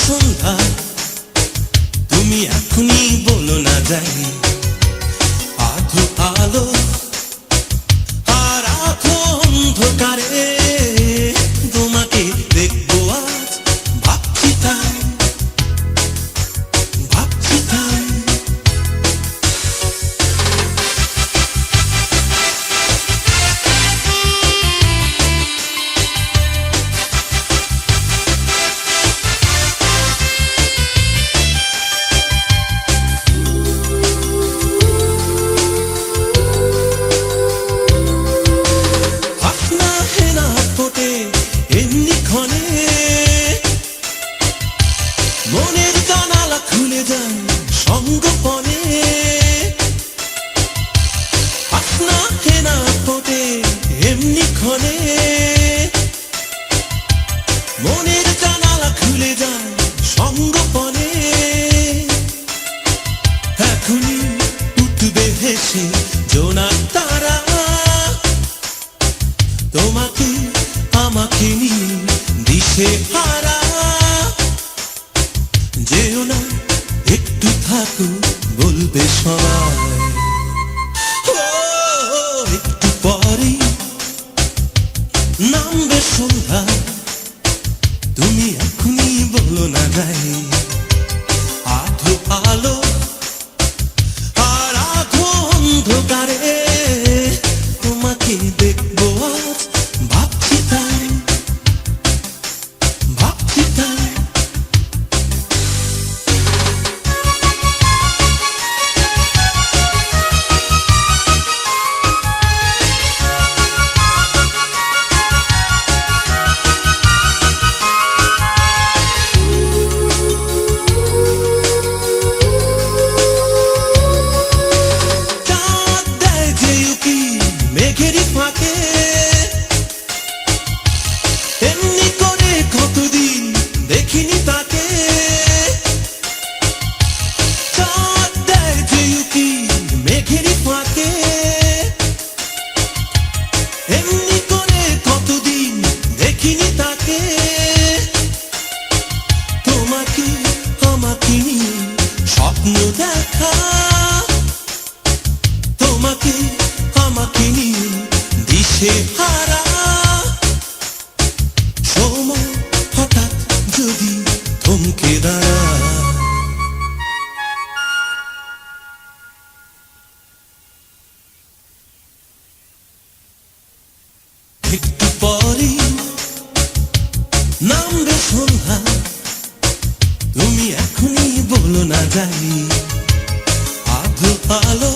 সন্ধ্যা তুমি এখনই বলো না যাই আধো আলো আর আধো অন্ধকারে তোমাকে দেখবো আজ ভাবছি তাই ভাবছি তাই মনের জানালা খুলে যায় সঙ্গোপনে আপনা হেনা ফোটে এমনি ক্ষণে মনের জানালা খুলে যায় সঙ্গোপনে এখনই উঠবে হেসে জোনাক তারা তোমাকে আমাকে নিয়ে দিশে হারা যেও না একটু থাকো বলবে সবাই একটু পরেই নামবে সন্ধ্যা তুমি এখনই বলো না যাই আধো আলো আর আধো অন্ধকারে তোমাকে দেখবো আজ ভাবছি তাই ভাবছি তাই মেঘেরই ফাঁকে এমনি করে কতদিন দেখিনি তাকে চাঁদ দেয় যে উকি মেঘেরই ফাঁকে এমনি করে কতদিন দেখিনি তাকে তোমাকে আমাকে নিয়ে স্বপ্ন দেখা তোমাকে আমাকে নিয়ে দিশে হারা সময় হঠাৎ যদি থমকে দাঁড়ায় একটু পরেই নামবে সন্ধ্যা তুমি এখনই বলো না যাই আধো আলো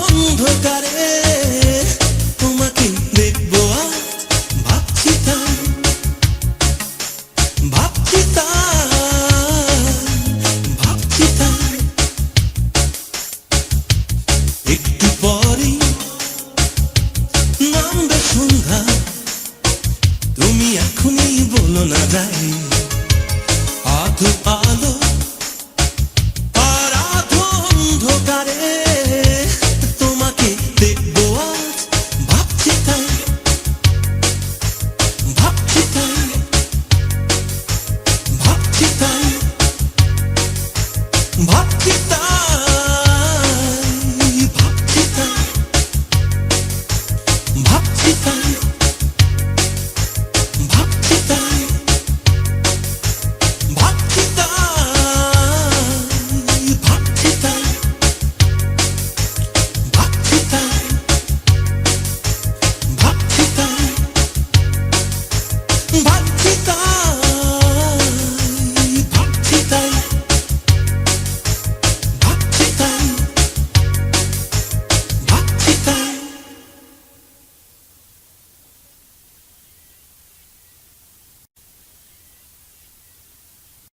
অন্ধকারে তোমাকে দেখবো আজ ভাবছি তাই ভাবছি তাই ভাবছি তাই একটু পরেই নামবে সন্ধ্যা তুমি এখনই বলো না যাই আধো আলো আর আধো অন্ধকারে দেখবো আজ ভাবছি তাই ভাবছি তাই ভাবছি তাই ভাবছি তাই ভাবছি তাই ভাবছি তাই ভাবছি তাই ভাবছি তাই ভাবছি তাই ভাবছি তাই ভাবছি